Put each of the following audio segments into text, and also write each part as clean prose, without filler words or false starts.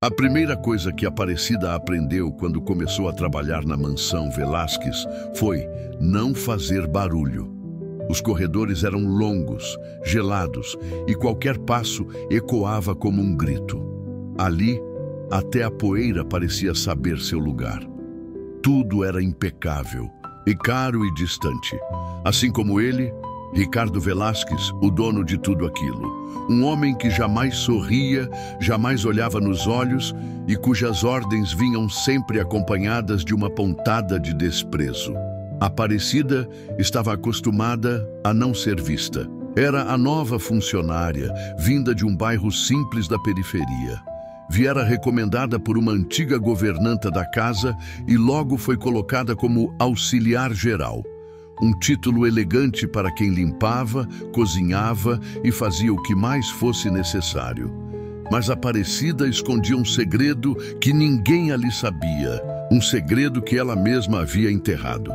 A primeira coisa que Aparecida aprendeu quando começou a trabalhar na mansão Velázquez foi não fazer barulho. Os corredores eram longos, gelados, e qualquer passo ecoava como um grito. Ali, até a poeira parecia saber seu lugar. Tudo era impecável, e caro e distante. Assim como ele, Ricardo Velázquez, o dono de tudo aquilo. Um homem que jamais sorria, jamais olhava nos olhos e cujas ordens vinham sempre acompanhadas de uma pontada de desprezo. Aparecida estava acostumada a não ser vista. Era a nova funcionária, vinda de um bairro simples da periferia. Viera recomendada por uma antiga governanta da casa e logo foi colocada como auxiliar geral. Um título elegante para quem limpava, cozinhava e fazia o que mais fosse necessário. Mas Aparecida escondia um segredo que ninguém ali sabia, um segredo que ela mesma havia enterrado.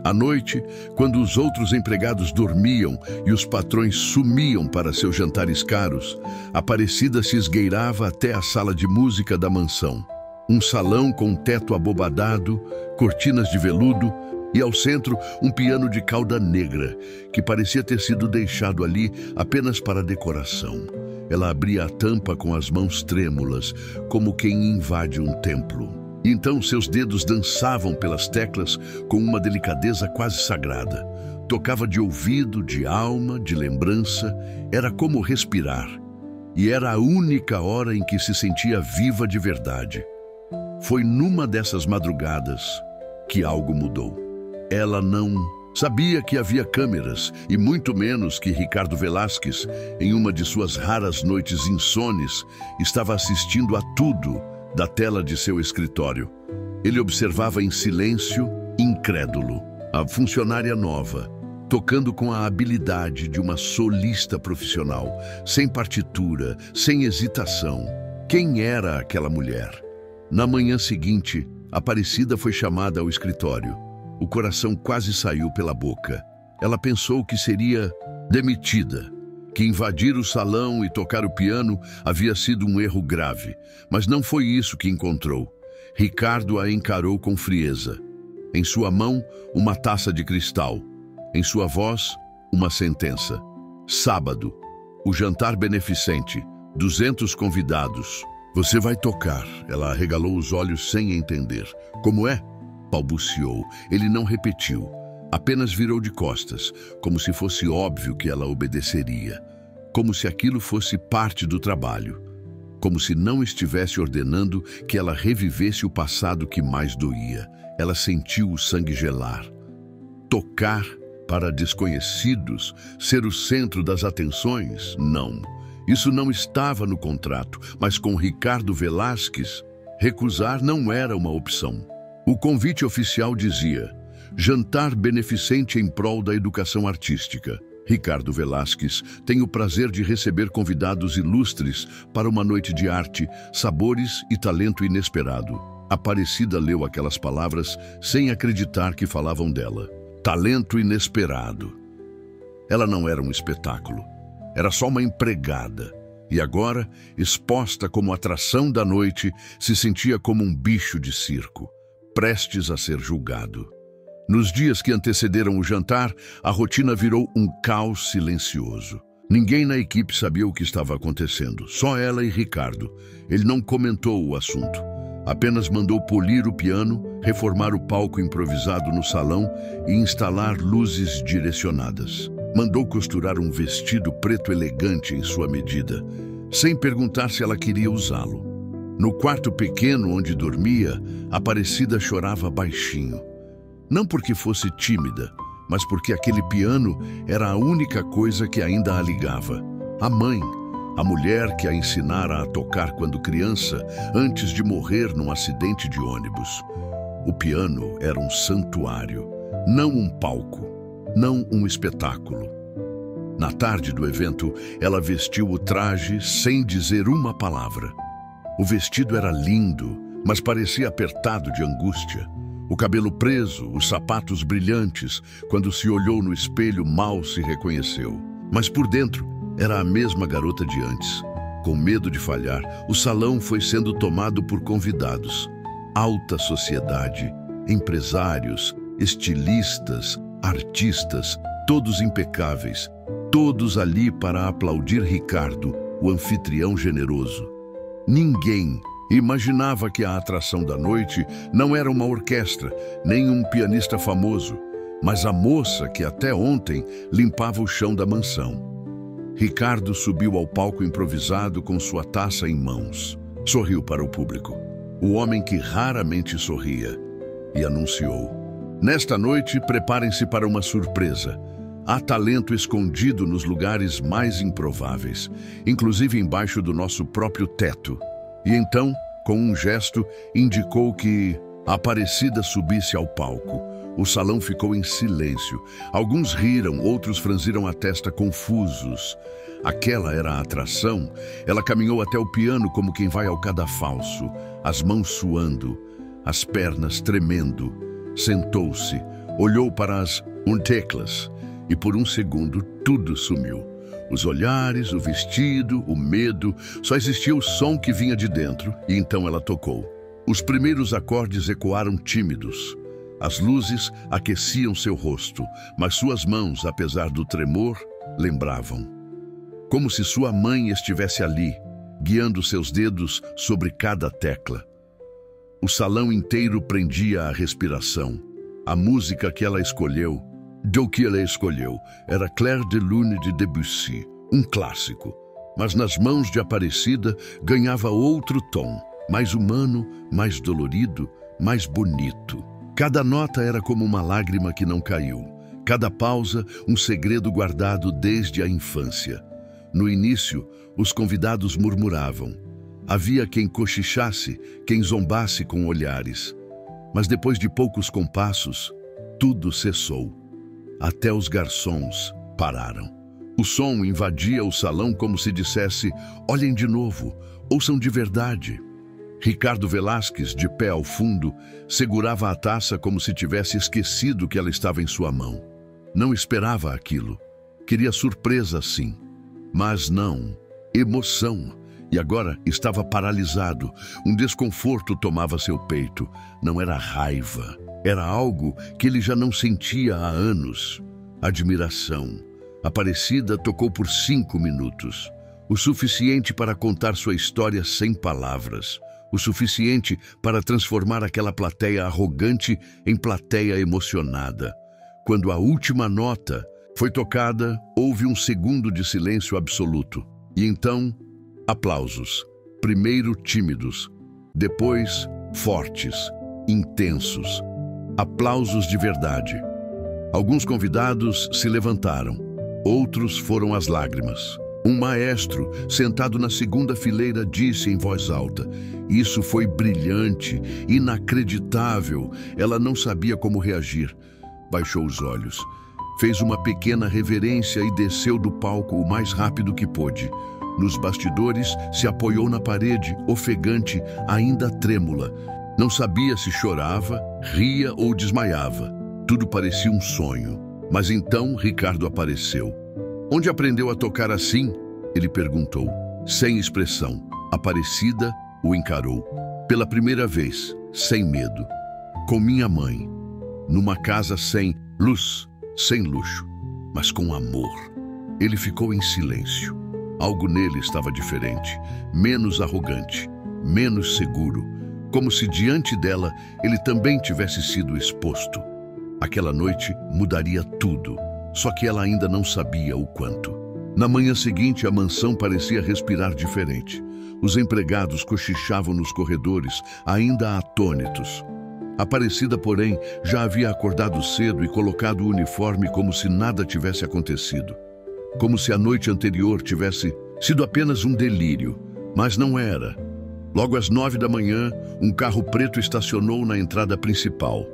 À noite, quando os outros empregados dormiam e os patrões sumiam para seus jantares caros, Aparecida se esgueirava até a sala de música da mansão. Um salão com teto abobadado, cortinas de veludo e ao centro um piano de cauda negra, que parecia ter sido deixado ali apenas para decoração. Ela abria a tampa com as mãos trêmulas, como quem invade um templo. E então seus dedos dançavam pelas teclas com uma delicadeza quase sagrada. Tocava de ouvido, de alma, de lembrança. Era como respirar. E era a única hora em que se sentia viva de verdade. Foi numa dessas madrugadas que algo mudou. Ela não sabia que havia câmeras, e muito menos que Ricardo Velázquez, em uma de suas raras noites insones, estava assistindo a tudo da tela de seu escritório. Ele observava em silêncio, incrédulo, a funcionária nova, tocando com a habilidade de uma solista profissional, sem partitura, sem hesitação. Quem era aquela mulher? Na manhã seguinte, Aparecida foi chamada ao escritório. O coração quase saiu pela boca. Ela pensou que seria demitida, que invadir o salão e tocar o piano havia sido um erro grave, mas não foi isso que encontrou. Ricardo a encarou com frieza. Em sua mão, uma taça de cristal. Em sua voz, uma sentença. Sábado, o jantar beneficente, 200 convidados. Você vai tocar. Ela arregalou os olhos sem entender. Como é? Balbuciou. Ele não repetiu. Apenas virou de costas, como se fosse óbvio que ela obedeceria. Como se aquilo fosse parte do trabalho. Como se não estivesse ordenando que ela revivesse o passado que mais doía. Ela sentiu o sangue gelar. Tocar para desconhecidos, ser o centro das atenções? Não. Isso não estava no contrato, mas com Ricardo Velázquez, recusar não era uma opção. O convite oficial dizia: jantar beneficente em prol da educação artística. Ricardo Velázquez tem o prazer de receber convidados ilustres para uma noite de arte, sabores e talento inesperado. Aparecida leu aquelas palavras sem acreditar que falavam dela. Talento inesperado. Ela não era um espetáculo. Era só uma empregada. E agora, exposta como atração da noite, se sentia como um bicho de circo, prestes a ser julgado. Nos dias que antecederam o jantar, a rotina virou um caos silencioso. Ninguém na equipe sabia o que estava acontecendo, só ela e Ricardo. Ele não comentou o assunto. Apenas mandou polir o piano, reformar o palco improvisado no salão e instalar luzes direcionadas. Mandou costurar um vestido preto elegante em sua medida, sem perguntar se ela queria usá-lo. No quarto pequeno onde dormia, Aparecida chorava baixinho. Não porque fosse tímida, mas porque aquele piano era a única coisa que ainda a ligava. A mãe, a mulher que a ensinara a tocar quando criança, antes de morrer num acidente de ônibus. O piano era um santuário, não um palco, não um espetáculo. Na tarde do evento, ela vestiu o traje sem dizer uma palavra. O vestido era lindo, mas parecia apertado de angústia. O cabelo preso, os sapatos brilhantes. Quando se olhou no espelho, mal se reconheceu. Mas por dentro, era a mesma garota de antes. Com medo de falhar, o salão foi sendo tomado por convidados. Alta sociedade, empresários, estilistas, artistas, todos impecáveis, todos ali para aplaudir Ricardo, o anfitrião generoso. Ninguém imaginava que a atração da noite não era uma orquestra, nem um pianista famoso, mas a moça que até ontem limpava o chão da mansão. Ricardo subiu ao palco improvisado com sua taça em mãos. Sorriu para o público, o homem que raramente sorria, e anunciou: "Nesta noite, preparem-se para uma surpresa. Há talento escondido nos lugares mais improváveis, inclusive embaixo do nosso próprio teto." E então, com um gesto, indicou que a Aparecida subisse ao palco. O salão ficou em silêncio. Alguns riram, outros franziram a testa confusos. Aquela era a atração. Ela caminhou até o piano como quem vai ao cadafalso, as mãos suando, as pernas tremendo. Sentou-se, olhou para as teclas e por um segundo tudo sumiu. Os olhares, o vestido, o medo, só existia o som que vinha de dentro, e então ela tocou. Os primeiros acordes ecoaram tímidos. As luzes aqueciam seu rosto, mas suas mãos, apesar do tremor, lembravam. Como se sua mãe estivesse ali, guiando seus dedos sobre cada tecla. O salão inteiro prendia a respiração. A música que ela escolheu, era Clair de Lune de Debussy, um clássico. Mas nas mãos de Aparecida ganhava outro tom, mais humano, mais dolorido, mais bonito. Cada nota era como uma lágrima que não caiu. Cada pausa, um segredo guardado desde a infância. No início, os convidados murmuravam. Havia quem cochichasse, quem zombasse com olhares. Mas depois de poucos compassos, tudo cessou. Até os garçons pararam. O som invadia o salão como se dissesse: "Olhem de novo, ouçam de verdade." Ricardo Velasquez, de pé ao fundo, segurava a taça como se tivesse esquecido que ela estava em sua mão. Não esperava aquilo. Queria surpresa, sim. Mas não. Emoção. E agora estava paralisado. Um desconforto tomava seu peito. Não era raiva. Era algo que ele já não sentia há anos. Admiração. Aparecida tocou por 5 minutos. O suficiente para contar sua história sem palavras. O suficiente para transformar aquela plateia arrogante em plateia emocionada. Quando a última nota foi tocada, houve um segundo de silêncio absoluto. E então, aplausos. Primeiro tímidos, depois fortes, intensos. Aplausos de verdade. Alguns convidados se levantaram, outros foram às lágrimas. Um maestro, sentado na segunda fileira, disse em voz alta: "Isso foi brilhante, inacreditável." Ela não sabia como reagir. Baixou os olhos, fez uma pequena reverência e desceu do palco o mais rápido que pôde. Nos bastidores, se apoiou na parede, ofegante, ainda trêmula. Não sabia se chorava, ria ou desmaiava. Tudo parecia um sonho. Mas então Ricardo apareceu. "Onde aprendeu a tocar assim?" ele perguntou. Sem expressão, Aparecida o encarou. "Pela primeira vez, sem medo. Com minha mãe. Numa casa sem luz, sem luxo, mas com amor." Ele ficou em silêncio. Algo nele estava diferente, menos arrogante, menos seguro, como se diante dela ele também tivesse sido exposto. Aquela noite mudaria tudo. Só que ela ainda não sabia o quanto. Na manhã seguinte, a mansão parecia respirar diferente. Os empregados cochichavam nos corredores, ainda atônitos. Aparecida, porém, já havia acordado cedo e colocado o uniforme como se nada tivesse acontecido. Como se a noite anterior tivesse sido apenas um delírio. Mas não era. Logo às 9 da manhã, um carro preto estacionou na entrada principal.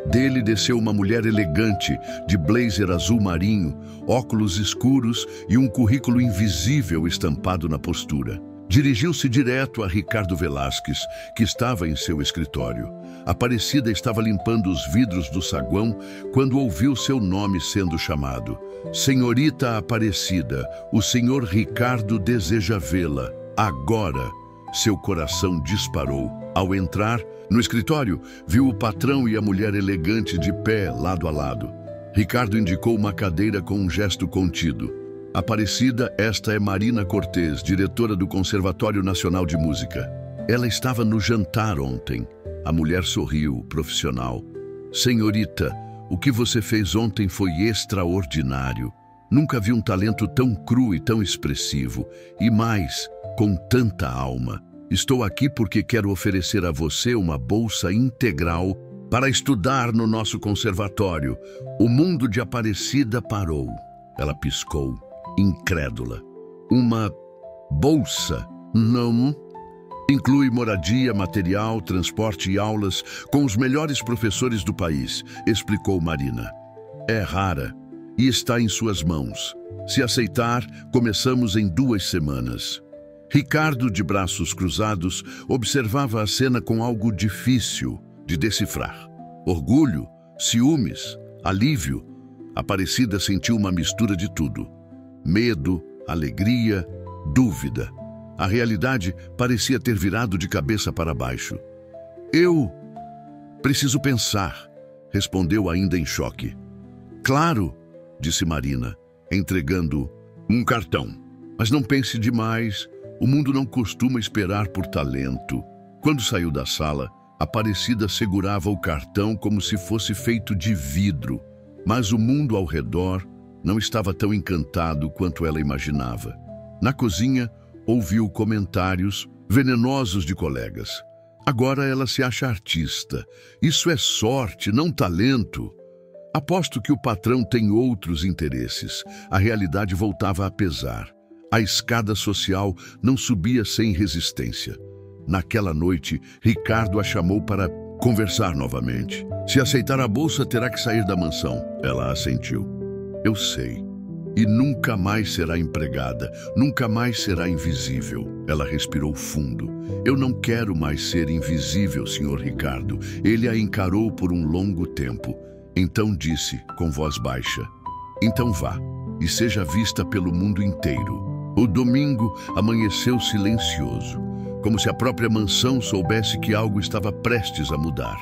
Dele desceu uma mulher elegante, de blazer azul marinho, óculos escuros e um currículo invisível estampado na postura. Dirigiu-se direto a Ricardo Velasquez, que estava em seu escritório. Aparecida estava limpando os vidros do saguão quando ouviu seu nome sendo chamado. "Senhorita Aparecida, o senhor Ricardo deseja vê-la." Agora, seu coração disparou. Ao entrar no escritório, viu o patrão e a mulher elegante de pé, lado a lado. Ricardo indicou uma cadeira com um gesto contido. Aparecida, esta é Marina Cortês, diretora do Conservatório Nacional de Música. Ela estava no jantar ontem. A mulher sorriu, profissional. Senhorita, o que você fez ontem foi extraordinário. Nunca vi um talento tão cru e tão expressivo. E mais, com tanta alma. Estou aqui porque quero oferecer a você uma bolsa integral para estudar no nosso conservatório. O mundo de Aparecida parou. Ela piscou, incrédula. Uma bolsa? Não. Inclui moradia, material, transporte e aulas com os melhores professores do país, explicou Marina. É rara e está em suas mãos. Se aceitar, começamos em 2 semanas. Ricardo, de braços cruzados, observava a cena com algo difícil de decifrar. Orgulho, ciúmes, alívio. Aparecida sentiu uma mistura de tudo. Medo, alegria, dúvida. A realidade parecia ter virado de cabeça para baixo. Eu preciso pensar, respondeu ainda em choque. Claro, disse Marina, entregando um cartão. Mas não pense demais, o mundo não costuma esperar por talento. Quando saiu da sala, Aparecida segurava o cartão como se fosse feito de vidro, mas o mundo ao redor não estava tão encantado quanto ela imaginava. Na cozinha, ouviu comentários venenosos de colegas. Agora ela se acha artista. Isso é sorte, não talento. Aposto que o patrão tem outros interesses. A realidade voltava a pesar. A escada social não subia sem resistência. Naquela noite, Ricardo a chamou para conversar novamente. Se aceitar a bolsa, terá que sair da mansão. Ela assentiu. Eu sei. E nunca mais será empregada, nunca mais será invisível. Ela respirou fundo. Eu não quero mais ser invisível, Sr. Ricardo. Ele a encarou por um longo tempo. Então disse, com voz baixa, então vá, e seja vista pelo mundo inteiro. O domingo amanheceu silencioso, como se a própria mansão soubesse que algo estava prestes a mudar.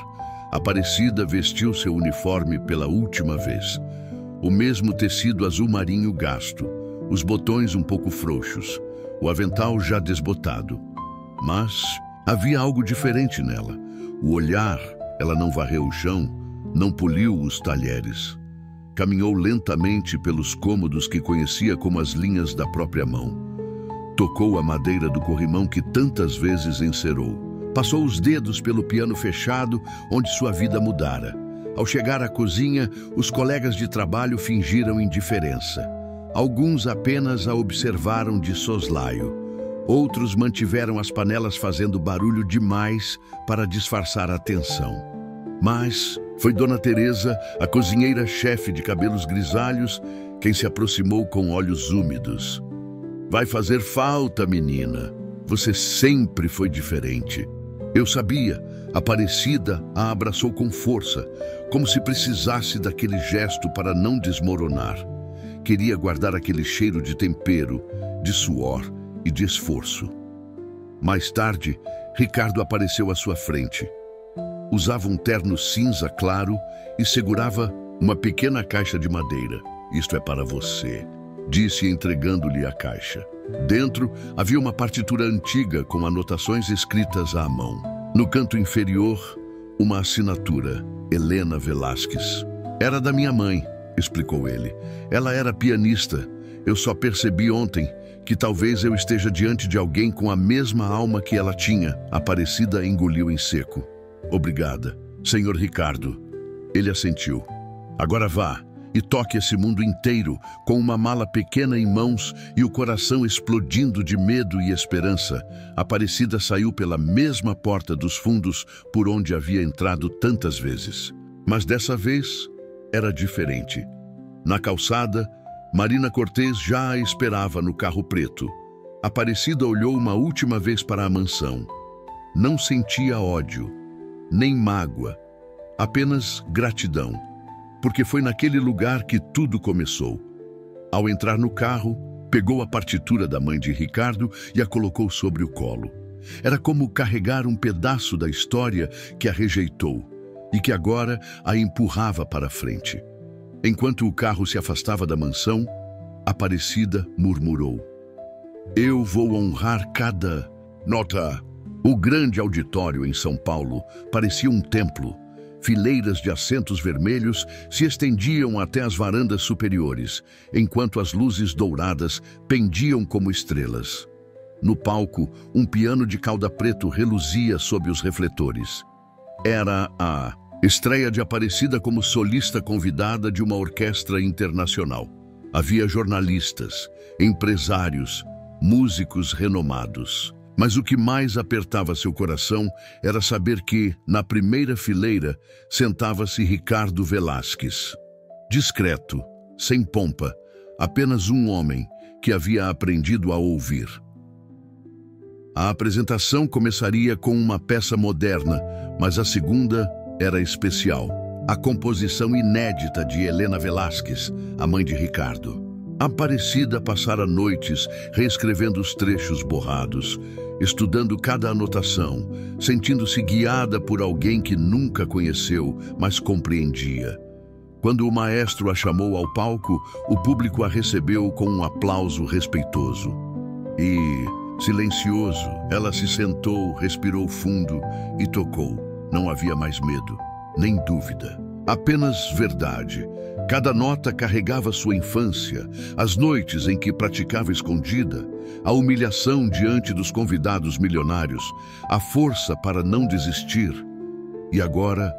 Aparecida vestiu seu uniforme pela última vez. O mesmo tecido azul marinho gasto, os botões um pouco frouxos, o avental já desbotado. Mas havia algo diferente nela. O olhar, ela não varreu o chão, não poliu os talheres. Caminhou lentamente pelos cômodos que conhecia como as linhas da própria mão. Tocou a madeira do corrimão que tantas vezes encerou. Passou os dedos pelo piano fechado, onde sua vida mudara. Ao chegar à cozinha, os colegas de trabalho fingiram indiferença. Alguns apenas a observaram de soslaio. Outros mantiveram as panelas fazendo barulho demais para disfarçar a atenção. Mas foi Dona Teresa, a cozinheira-chefe de cabelos grisalhos, quem se aproximou com olhos úmidos. Vai fazer falta, menina. Você sempre foi diferente. Eu sabia. Aparecida a abraçou com força, como se precisasse daquele gesto para não desmoronar. Queria guardar aquele cheiro de tempero, de suor e de esforço. Mais tarde, Ricardo apareceu à sua frente. Usava um terno cinza claro e segurava uma pequena caixa de madeira. Isto é para você, disse entregando-lhe a caixa. Dentro havia uma partitura antiga com anotações escritas à mão. No canto inferior, uma assinatura, Helena Velasquez. Era da minha mãe, explicou ele. Ela era pianista. Eu só percebi ontem que talvez eu esteja diante de alguém com a mesma alma que ela tinha. Aparecida engoliu em seco. Obrigada, Senhor Ricardo. Ele assentiu. Agora vá e toque esse mundo inteiro com uma mala pequena em mãos e o coração explodindo de medo e esperança. Aparecida saiu pela mesma porta dos fundos por onde havia entrado tantas vezes. Mas dessa vez era diferente. Na calçada, Marina Cortês já a esperava no carro preto. Aparecida olhou uma última vez para a mansão. Não sentia ódio, nem mágoa, apenas gratidão. Porque foi naquele lugar que tudo começou. Ao entrar no carro, Pegou a partitura da mãe de Ricardo e a colocou sobre o colo. Era como carregar um pedaço da história que a rejeitou e que agora a empurrava para frente. Enquanto o carro se afastava da mansão, Aparecida murmurou: "Eu vou honrar cada nota." O grande auditório em São Paulo parecia um templo. Fileiras de assentos vermelhos se estendiam até as varandas superiores, enquanto as luzes douradas pendiam como estrelas. No palco, um piano de cauda preto reluzia sob os refletores. Era a estreia de Aparecida como solista convidada de uma orquestra internacional. Havia jornalistas, empresários, músicos renomados. Mas o que mais apertava seu coração era saber que, na primeira fileira, sentava-se Ricardo Velasquez. Discreto, sem pompa, apenas um homem que havia aprendido a ouvir. A apresentação começaria com uma peça moderna, mas a segunda era especial. A composição inédita de Helena Velasquez, a mãe de Ricardo. Aparecida passara noites reescrevendo os trechos borrados, estudando cada anotação, sentindo-se guiada por alguém que nunca conheceu, mas compreendia. Quando o maestro a chamou ao palco, o público a recebeu com um aplauso respeitoso. E, silencioso, ela se sentou, respirou fundo e tocou. Não havia mais medo, nem dúvida. Apenas verdade. Cada nota carregava sua infância, as noites em que praticava escondida, a humilhação diante dos convidados milionários, a força para não desistir e agora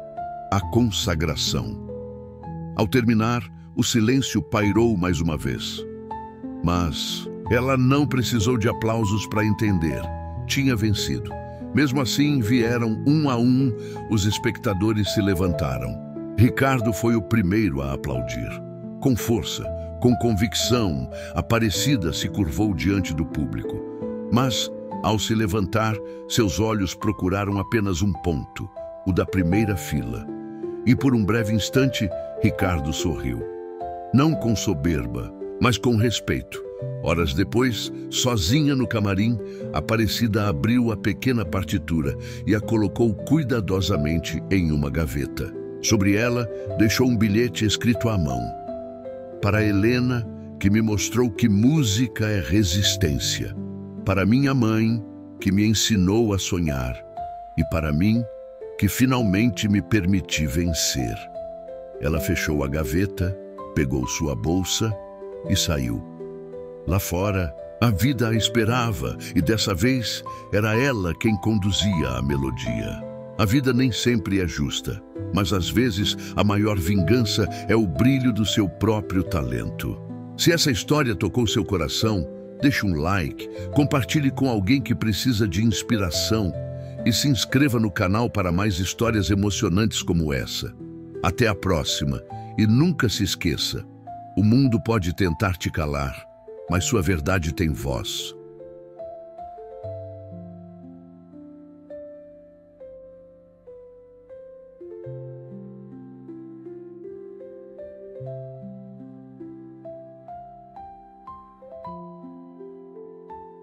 a consagração. Ao terminar, o silêncio pairou mais uma vez. Mas ela não precisou de aplausos para entender. Tinha vencido. Mesmo assim, vieram um a um, os espectadores se levantaram. Ricardo foi o primeiro a aplaudir. Com força, com convicção, Aparecida se curvou diante do público. Mas, ao se levantar, seus olhos procuraram apenas um ponto, o da primeira fila. E por um breve instante, Ricardo sorriu. Não com soberba, mas com respeito. Horas depois, sozinha no camarim, Aparecida abriu a pequena partitura e a colocou cuidadosamente em uma gaveta. Sobre ela, deixou um bilhete escrito à mão. Para Helena, que me mostrou que música é resistência. Para minha mãe, que me ensinou a sonhar. E para mim, que finalmente me permiti vencer. Ela fechou a gaveta, pegou sua bolsa e saiu. Lá fora, a vida a esperava e dessa vez era ela quem conduzia a melodia. A vida nem sempre é justa, mas às vezes a maior vingança é o brilho do seu próprio talento. Se essa história tocou seu coração, deixe um like, compartilhe com alguém que precisa de inspiração e se inscreva no canal para mais histórias emocionantes como essa. Até a próxima e nunca se esqueça, o mundo pode tentar te calar, mas sua verdade tem voz.